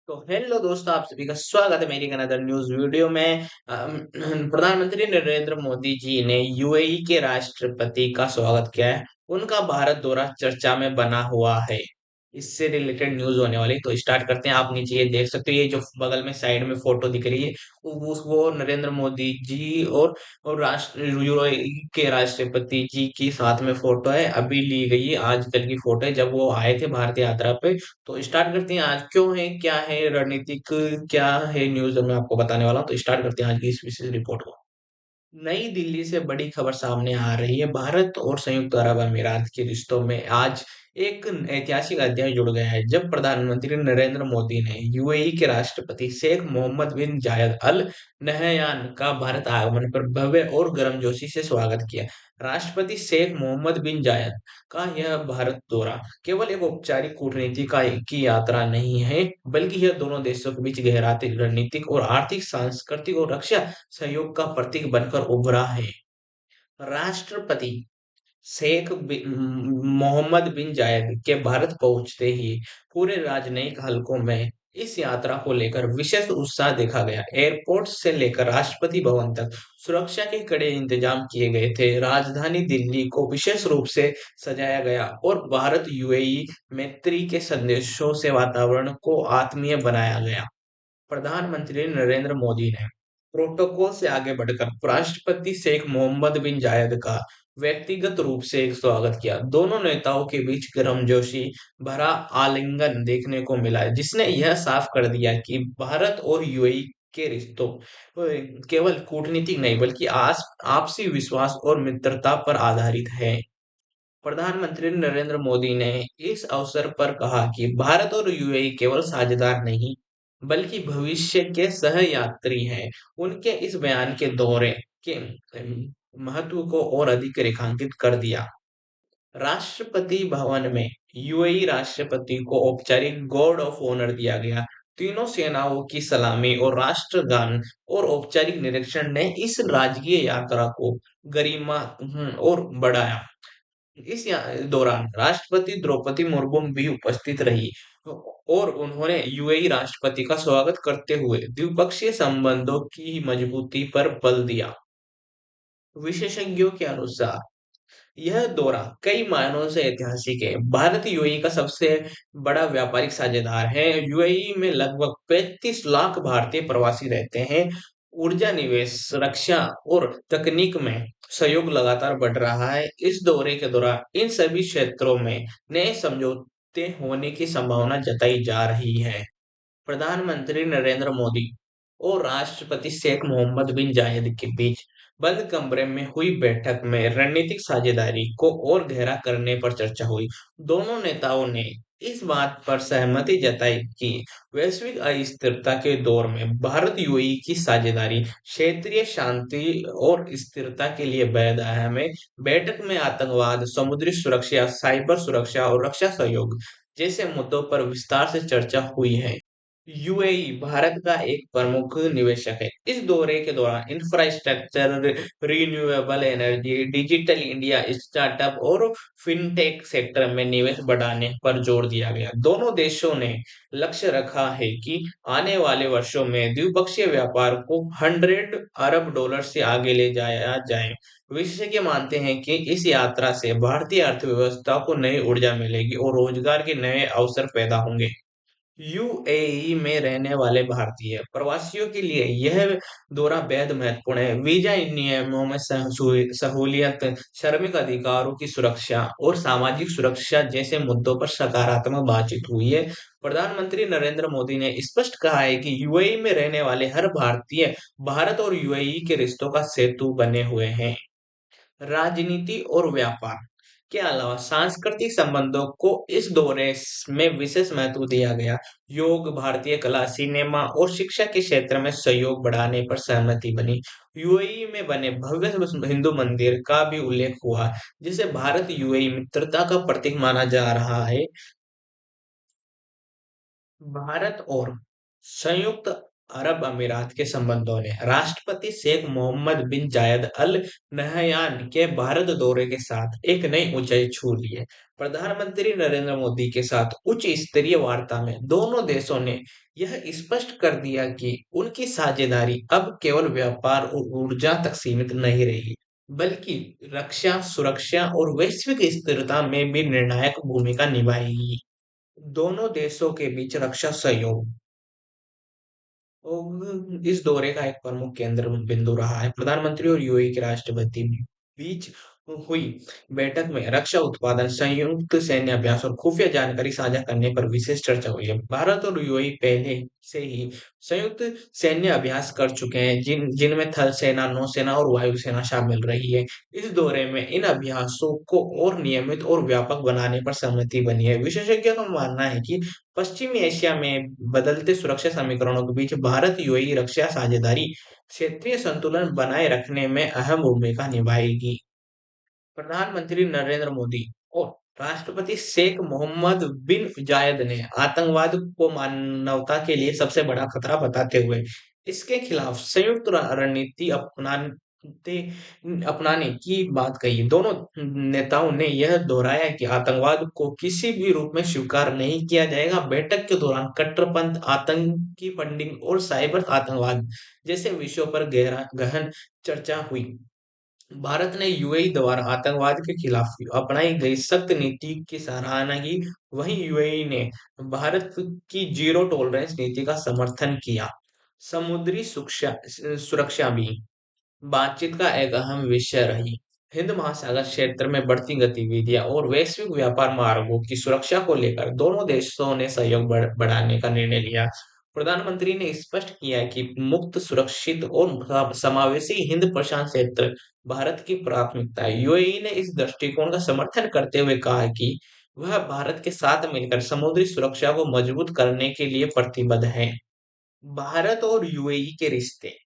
तो हेलो दोस्तों, आप सभी का स्वागत है मेरी अनदर न्यूज वीडियो में। प्रधानमंत्री नरेंद्र मोदी जी ने यूएई के राष्ट्रपति का स्वागत किया है। उनका भारत दौरा चर्चा में बना हुआ है। इससे रिलेटेड न्यूज होने वाली, तो स्टार्ट करते हैं। आप नीचे ये देख सकते हो, ये जो बगल में साइड में फोटो दिख रही है वो नरेंद्र मोदी जी और राष्ट्र यूएई के राष्ट्रपति जी की साथ में फोटो है। अभी ली गई है, आजकल की फोटो है जब वो आए थे भारतीय यात्रा पे। तो स्टार्ट करते हैं, आज क्यों है, क्या है रणनीतिक, क्या है न्यूज़ मैं आपको बताने वाला हूँ। तो स्टार्ट करते हैं आज की इस विशेष रिपोर्ट को। नई दिल्ली से बड़ी खबर सामने आ रही है। भारत और संयुक्त अरब अमीरात के रिश्तों में आज एक ऐतिहासिक अध्याय जुड़ गया है, जब प्रधानमंत्री नरेंद्र मोदी ने यूएई के राष्ट्रपति शेख मोहम्मद बिन जायद अल नहयान का भारत आगमन पर भव्य और गर्मजोशी से स्वागत किया। राष्ट्रपति शेख मोहम्मद बिन जायद का यह भारत दौरा केवल एक औपचारिक कूटनीति का की यात्रा नहीं है, बल्कि यह दोनों देशों के बीच गहराते रणनीतिक और आर्थिक, सांस्कृतिक और रक्षा सहयोग का प्रतीक बनकर उभरा है। राष्ट्रपति मोहम्मद बिन जायद के भारत पहुंचते ही पूरे राजनयिक हलकों में इस यात्रा को लेकर विशेष उत्साह देखा गया। एयरपोर्ट से लेकर राष्ट्रपति भवन तक सुरक्षा के कड़े इंतजाम किए गए थे। राजधानी दिल्ली को विशेष रूप से सजाया गया और भारत यूएई मैत्री के संदेशों से वातावरण को आत्मीय बनाया गया। प्रधानमंत्री नरेंद्र मोदी ने प्रोटोकॉल से आगे बढ़कर राष्ट्रपति शेख मोहम्मद बिन जायद का व्यक्तिगत रूप से एक स्वागत किया। दोनों नेताओं के बीच गर्मजोशी भरा आलिंगन देखने को मिला, जिसने यह साफ कर दिया कि भारत और यूएई के रिश्तों केवल कूटनीतिक नहीं, बल्कि आपसी विश्वास और मित्रता पर आधारित है। प्रधानमंत्री नरेंद्र मोदी ने इस अवसर पर कहा कि भारत और यूएई केवल साझेदार नहीं, बल्कि भविष्य के सहयात्री हैं। उनके इस बयान के दौरे के महत्व को और अधिक रेखांकित कर दिया। राष्ट्रपति भवन में यूएई राष्ट्रपति को औपचारिक गार्ड ऑफ ऑनर दिया गया। तीनों सेनाओं की सलामी और राष्ट्रगान और औपचारिक निरीक्षण ने इस राजकीय यात्रा को गरिमा और बढ़ाया। दौरान राष्ट्रपति द्रौपदी मुर्मू भी उपस्थित रही और उन्होंने यूएई राष्ट्रपति का स्वागत करते हुए द्विपक्षीय संबंधों की मजबूती पर बल दिया। विशेषज्ञों के अनुसार यह दौरा कई मायनों से ऐतिहासिक है। भारत यूएई का सबसे बड़ा व्यापारिक साझेदार है। यूएई में लगभग 35 लाख भारतीय प्रवासी रहते हैं। ऊर्जा निवेश, रक्षा और तकनीक में सहयोग लगातार बढ़ रहा है। इस दौरे के दौरान इन सभी क्षेत्रों में नए समझौते होने की संभावना जताई जा रही है। प्रधानमंत्री नरेंद्र मोदी और राष्ट्रपति शेख मोहम्मद बिन जायद के बीच बंद कमरे में हुई बैठक में रणनीतिक साझेदारी को और गहरा करने पर चर्चा हुई। दोनों नेताओं ने इस बात पर सहमति जताई कि वैश्विक अस्थिरता के दौर में भारत यूएई की साझेदारी क्षेत्रीय शांति और स्थिरता के लिए बेहद अहम है। बैठक में आतंकवाद, समुद्री सुरक्षा, साइबर सुरक्षा और रक्षा सहयोग जैसे मुद्दों पर विस्तार से चर्चा हुई है। यूएई भारत का एक प्रमुख निवेशक है। इस दौरे के दौरान infrastructure, renewable energy, digital India, startup और फिनटेक सेक्टर में निवेश बढ़ाने पर जोर दिया गया। दोनों देशों ने लक्ष्य रखा है कि आने वाले वर्षों में द्विपक्षीय व्यापार को 100 अरब डॉलर से आगे ले जाया जाए। विशेषज्ञ मानते हैं कि इस यात्रा से भारतीय अर्थव्यवस्था को नई ऊर्जा मिलेगी और रोजगार के नए अवसर पैदा होंगे। यूएई में रहने वाले भारतीय प्रवासियों के लिए यह दौरा बेहद महत्वपूर्ण है। वीजा नियमों में सहूलियत, श्रमिक अधिकारों की सुरक्षा और सामाजिक सुरक्षा जैसे मुद्दों पर सकारात्मक बातचीत हुई है। प्रधानमंत्री नरेंद्र मोदी ने स्पष्ट कहा है कि यूएई में रहने वाले हर भारतीय भारत और यूएई के रिश्तों का सेतु बने हुए हैं। राजनीति और व्यापार के अलावा सांस्कृतिक संबंधों को इस दौरे में विशेष महत्व दिया गया। योग, भारतीय कला, सिनेमा और शिक्षा के क्षेत्र में सहयोग बढ़ाने पर सहमति बनी। यूएई में बने भव्य हिंदू मंदिर का भी उल्लेख हुआ, जिसे भारत यूएई मित्रता का प्रतीक माना जा रहा है। भारत और संयुक्त अरब अमीरात के संबंधों ने राष्ट्रपति शेख मोहम्मद बिन जायद अल नहयान के भारत दौरे के साथ एक नई ऊंचाई छू ली है। प्रधानमंत्री नरेंद्र मोदी के साथ उच्च स्तरीय वार्ता में दोनों देशों ने यह स्पष्ट कर दिया कि उनकी साझेदारी अब केवल व्यापार और ऊर्जा तक सीमित नहीं रही, बल्कि रक्षा, सुरक्षा और वैश्विक स्थिरता में भी निर्णायक भूमिका निभाएगी। दोनों देशों के बीच रक्षा सहयोग इस दौरे का एक प्रमुख केंद्र बिंदु रहा है। प्रधानमंत्री और यूएई के राष्ट्रपति बीच हुई बैठक में रक्षा उत्पादन, संयुक्त सैन्य अभ्यास और खुफिया जानकारी साझा करने पर विशेष चर्चा हुई है। भारत और यूएई पहले से ही संयुक्त सैन्य अभ्यास कर चुके हैं, जिनमें थल सेना, नौसेना और वायुसेना शामिल रही है। इस दौरे में इन अभ्यासों को और नियमित और व्यापक बनाने पर सहमति बनी है। विशेषज्ञों का मानना है कि पश्चिमी एशिया में बदलते सुरक्षा समीकरणों के बीच भारत यूएई रक्षा साझेदारी क्षेत्रीय संतुलन बनाए रखने में अहम भूमिका निभाएगी। प्रधानमंत्री नरेंद्र मोदी और राष्ट्रपति शेख मोहम्मद बिन जायद ने आतंकवाद को मानवता के लिए सबसे बड़ा खतरा बताते हुए इसके खिलाफ संयुक्त रणनीति अपनाने की बात कही। दोनों नेताओं ने यह दोहराया कि आतंकवाद को किसी भी रूप में स्वीकार नहीं किया जाएगा। बैठक के दौरान कट्टरपंथ, आतंकी फंडिंग और साइबर आतंकवाद जैसे विषयों पर गहन चर्चा हुई। भारत ने यूएई द्वारा आतंकवाद के खिलाफ अपनाई गई सख्त नीति की सराहना की। वहीं यूएई ने भारत की जीरो टॉलरेंस नीति का समर्थन किया। समुद्री सुरक्षा सुरक्षा भी बातचीत का एक अहम विषय रही। हिंद महासागर क्षेत्र में बढ़ती गतिविधियां और वैश्विक व्यापार मार्गों की सुरक्षा को लेकर दोनों देशों ने सहयोग बढ़ाने का निर्णय लिया। प्रधानमंत्री ने स्पष्ट किया कि मुक्त, सुरक्षित और समावेशी हिंद प्रशांत क्षेत्र भारत की प्राथमिकता है। यूएई ने इस दृष्टिकोण का समर्थन करते हुए कहा कि वह भारत के साथ मिलकर समुद्री सुरक्षा को मजबूत करने के लिए प्रतिबद्ध है। भारत और यूएई के रिश्ते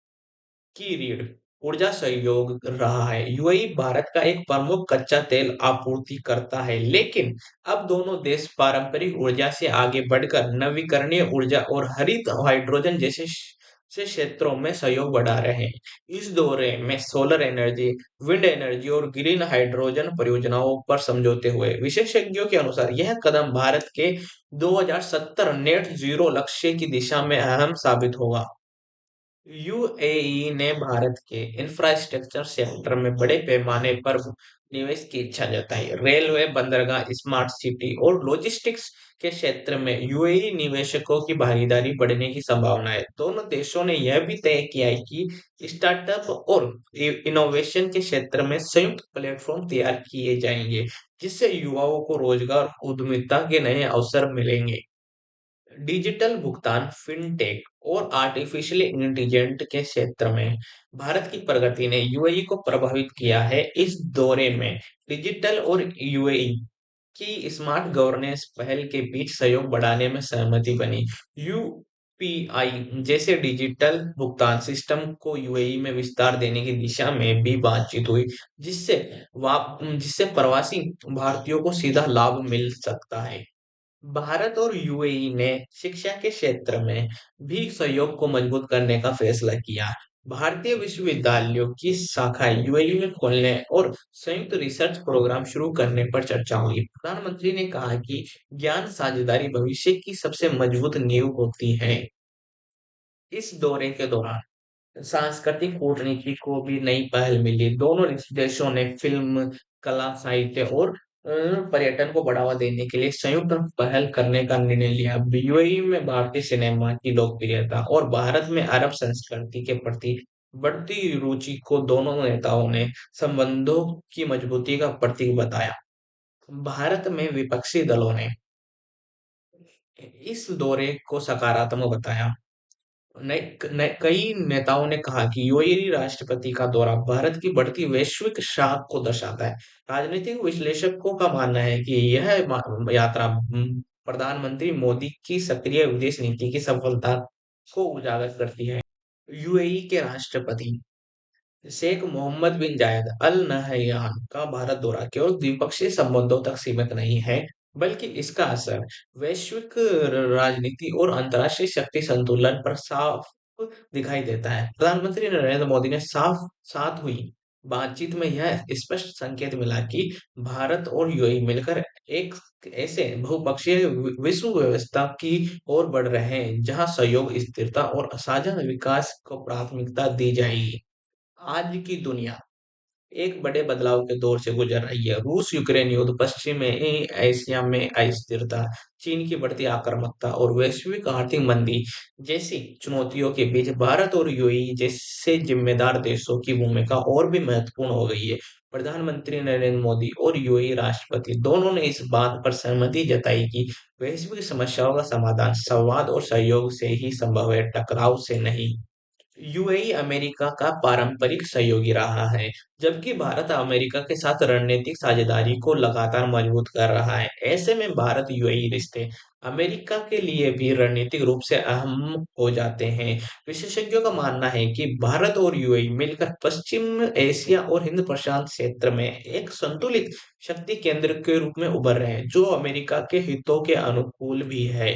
की रीढ़ ऊर्जा सहयोग रहा है। यूएई भारत का एक प्रमुख कच्चा तेल आपूर्ति करता है, लेकिन अब दोनों देश पारंपरिक ऊर्जा से आगे बढ़कर नवीकरणीय ऊर्जा और हरित हाइड्रोजन जैसे से क्षेत्रों में सहयोग बढ़ा रहे हैं। इस दौरे में सोलर एनर्जी, विंड एनर्जी और ग्रीन हाइड्रोजन परियोजनाओं पर समझौते हुए। विशेषज्ञों के अनुसार यह कदम भारत के 2070 नेट जीरो लक्ष्य की दिशा में अहम साबित होगा। यूएई ने भारत के इंफ्रास्ट्रक्चर सेक्टर में बड़े पैमाने पर निवेश की इच्छा जताई। रेलवे, बंदरगाह, स्मार्ट सिटी और लॉजिस्टिक्स के क्षेत्र में यूएई निवेशकों की भागीदारी बढ़ने की संभावना है। दोनों देशों ने यह भी तय किया है कि स्टार्टअप और इनोवेशन के क्षेत्र में संयुक्त प्लेटफॉर्म तैयार किए जाएंगे, जिससे युवाओं को रोजगार और उद्यमिता के नए अवसर मिलेंगे। डिजिटल भुगतान, फिनटेक और आर्टिफिशियल इंटेलिजेंस के क्षेत्र में भारत की प्रगति ने यूएई को प्रभावित किया है। इस दौरे में डिजिटल और यूएई की स्मार्ट गवर्नेंस पहल के बीच सहयोग बढ़ाने में सहमति बनी। यूपीआई जैसे डिजिटल भुगतान सिस्टम को यूएई में विस्तार देने की दिशा में भी बातचीत हुई, जिससे प्रवासी भारतीयों को सीधा लाभ मिल सकता है। भारत और यूएई ने शिक्षा के क्षेत्र में भी सहयोग को मजबूत करने का फैसला किया। भारतीय विश्वविद्यालयों की शाखाएं यूएई में खोलने और संयुक्त रिसर्च प्रोग्राम शुरू करने पर चर्चा हुई। प्रधानमंत्री ने कहा कि ज्ञान साझेदारी भविष्य की सबसे मजबूत नींव होती है। इस दौरे के दौरान सांस्कृतिक कूटनीति को भी नई पहल मिली। दोनों देशों ने फिल्म, कला, साहित्य और पर्यटन को बढ़ावा देने के लिए संयुक्त पहल करने का निर्णय लिया। यूएई में भारतीय सिनेमा की लोकप्रियता और भारत में अरब संस्कृति के प्रति बढ़ती रुचि को दोनों नेताओं ने संबंधों की मजबूती का प्रतीक बताया। भारत में विपक्षी दलों ने इस दौरे को सकारात्मक बताया। कई नेताओं ने कहा कि यूएई राष्ट्रपति का दौरा भारत की बढ़ती वैश्विक साख को दर्शाता है। राजनीतिक विश्लेषकों का मानना है कि यह यात्रा प्रधानमंत्री मोदी की सक्रिय विदेश नीति की सफलता को उजागर करती है। यूएई के राष्ट्रपति शेख मोहम्मद बिन जायद अल नहयान का भारत दौरा केवल द्विपक्षीय संबंधों तक सीमित नहीं है, बल्कि इसका असर वैश्विक राजनीति और अंतर्राष्ट्रीय शक्ति संतुलन पर साफ दिखाई देता है। प्रधानमंत्री नरेंद्र मोदी ने साफ साथ हुई बातचीत में यह स्पष्ट संकेत मिला कि भारत और यूएई मिलकर एक ऐसे बहुपक्षीय विश्व व्यवस्था की ओर बढ़ रहे हैं जहां सहयोग, स्थिरता और साझा विकास को प्राथमिकता दी जाएगी। आज की दुनिया एक बड़े बदलाव के दौर से गुजर रही है। रूस यूक्रेन युद्ध, पश्चिमी एशिया में अस्थिरता, चीन की बढ़ती आक्रामकता और वैश्विक आर्थिक मंदी जैसी चुनौतियों के बीच भारत और यूएई जैसे जिम्मेदार देशों की भूमिका और भी महत्वपूर्ण हो गई है। प्रधानमंत्री नरेंद्र मोदी और यूएई राष्ट्रपति दोनों ने इस बात पर सहमति जताई कि वैश्विक समस्याओं का समाधान संवाद और सहयोग से ही संभव है, टकराव से नहीं। यूएई अमेरिका का पारंपरिक सहयोगी रहा है, जबकि भारत अमेरिका के साथ रणनीतिक साझेदारी को लगातार मजबूत कर रहा है। ऐसे में भारत यूएई रिश्ते अमेरिका के लिए भी रणनीतिक रूप से अहम हो जाते हैं। विशेषज्ञों का मानना है कि भारत और यूएई मिलकर पश्चिम एशिया और हिंद प्रशांत क्षेत्र में एक संतुलित शक्ति केंद्र के रूप में उभर रहे हैं, जो अमेरिका के हितों के अनुकूल भी है।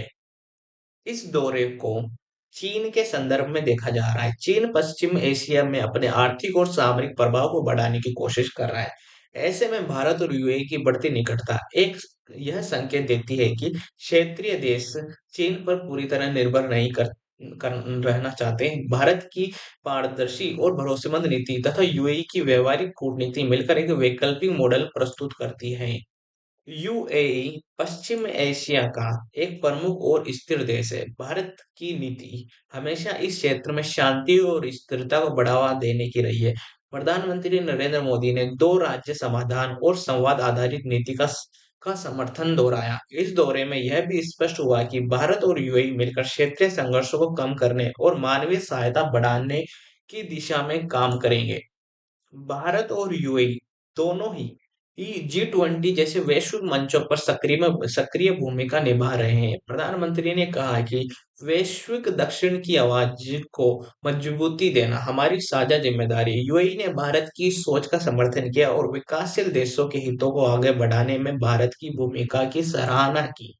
इस दौरे को चीन के संदर्भ में देखा जा रहा है। चीन पश्चिम एशिया में अपने आर्थिक और सामरिक प्रभाव को बढ़ाने की कोशिश कर रहा है। ऐसे में भारत और यूएई की बढ़ती निकटता एक यह संकेत देती है कि क्षेत्रीय देश चीन पर पूरी तरह निर्भर नहीं कर रहना चाहते हैं। भारत की पारदर्शी और भरोसेमंद नीति तथा यूएई की व्यवहारिक कूटनीति मिलकर एक वैकल्पिक मॉडल प्रस्तुत करती है। यूएई पश्चिम एशिया का एक प्रमुख और स्थिर देश है। भारत की नीति हमेशा इस क्षेत्र में शांति और स्थिरता को बढ़ावा देने की रही है। प्रधानमंत्री नरेंद्र मोदी ने दो राज्य समाधान और संवाद आधारित नीति का समर्थन दोहराया। इस दौरे में यह भी स्पष्ट हुआ कि भारत और यूएई मिलकर क्षेत्रीय संघर्षों को कम करने और मानवीय सहायता बढ़ाने की दिशा में काम करेंगे। भारत और यूएई दोनों ही G20 जैसे वैश्विक मंचों पर सक्रिय भूमिका निभा रहे हैं। प्रधानमंत्री ने कहा कि वैश्विक दक्षिण की आवाज को मजबूती देना हमारी साझा जिम्मेदारी है। यूएई ने भारत की सोच का समर्थन किया और विकासशील देशों के हितों को आगे बढ़ाने में भारत की भूमिका की सराहना की।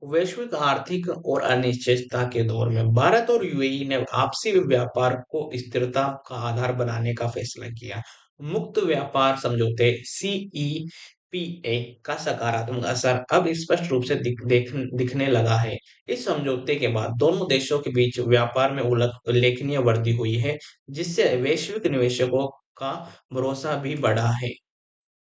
वैश्विक आर्थिक और अनिश्चितता के दौर में भारत और यूएई ने आपसी व्यापार को स्थिरता का आधार बनाने का फैसला किया। मुक्त व्यापार समझौते सीईपीए का सकारात्मक असर अब स्पष्ट रूप से दिखने लगा है। इस समझौते के बाद दोनों देशों के बीच व्यापार में उल्लेखनीय वृद्धि हुई है, जिससे वैश्विक निवेशकों का भरोसा भी बढ़ा है।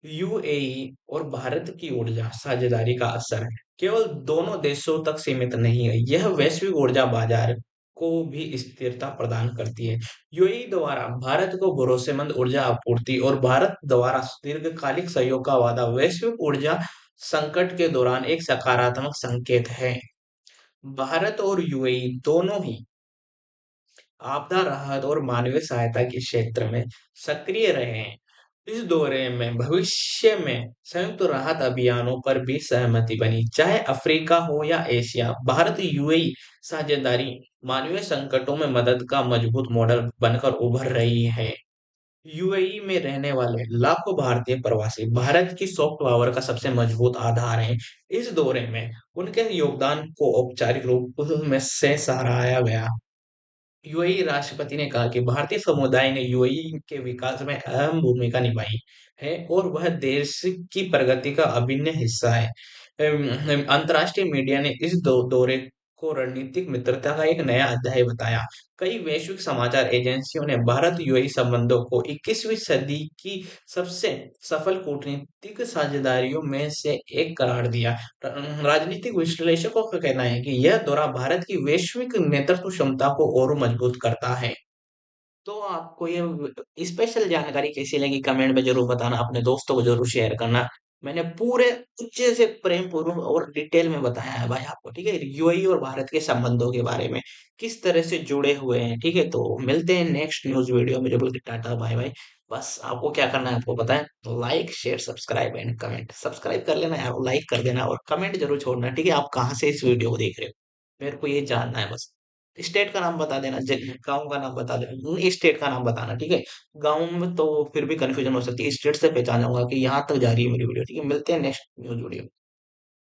यूएई और भारत की ऊर्जा साझेदारी का असर केवल दोनों देशों तक सीमित नहीं है, यह वैश्विक ऊर्जा बाजार को भी स्थिरता प्रदान करती है। यूएई द्वारा भारत को भरोसेमंद ऊर्जा आपूर्ति और भारत द्वारा दीर्घकालिक सहयोग का वादा वैश्विक ऊर्जा संकट के दौरान एक सकारात्मक संकेत है। भारत और यूएई दोनों ही आपदा राहत और मानवीय सहायता के क्षेत्र में सक्रिय रहे हैं। इस दौरे में भविष्य में संयुक्त राहत अभियानों पर भी सहमति बनी, चाहे अफ्रीका हो या एशिया। भारत यूएई साझेदारी मानवीय संकटों में मदद का मजबूत मॉडल बनकर उभर रही है। यूएई में रहने वाले लाखों भारतीय प्रवासी भारत की सॉफ्ट पावर का सबसे मजबूत आधार हैं। इस दौरे में उनके योगदान को औपचारिक रूप में से सराहाया गया। यूएई राष्ट्रपति ने कहा कि भारतीय समुदाय ने यूएई के विकास में अहम भूमिका निभाई है और वह देश की प्रगति का अभिन्न हिस्सा है। अंतर्राष्ट्रीय मीडिया ने इस दौरे को रणनीतिक मित्रता का एक नया अध्याय बताया। कई वैश्विक समाचार एजेंसियों ने भारत यूएई संबंधों को 21वीं सदी की सबसे सफल कूटनीतिक साझेदारियों में से एक करार दिया। राजनीतिक विश्लेषकों का कहना है कि यह दौरा भारत की वैश्विक नेतृत्व क्षमता को और मजबूत करता है। तो आपको ये स्पेशल जानकारी कैसी लगी कमेंट में जरूर बताना, अपने दोस्तों को जरूर शेयर करना। मैंने पूरे अच्छे से प्रेम पूर्वक और डिटेल में बताया है भाई आपको, ठीक है, यूएई और भारत के संबंधों के बारे में किस तरह से जुड़े हुए हैं। ठीक है, तो मिलते हैं नेक्स्ट न्यूज वीडियो में। जब तक टाटा बाय बाय। बस आपको क्या करना है आपको पता है, like share subscribe and comment. Subscribe कर लेना यार, लाइक कर देना और कमेंट जरूर छोड़ना, ठीक है, आप कहाँ से इस वीडियो को देख रहे हो, मेरे को ये जानना है बस। स्टेट का नाम बता देना, गाँव का नाम बता देना, स्टेट का नाम बताना, ठीक है। गाँव में तो फिर भी कंफ्यूजन हो सकती है, स्टेट से पहचान जाऊंगा कि यहाँ तक जा रही है मेरी वीडियो, ठीक है। मिलते हैं नेक्स्ट न्यूज वीडियो।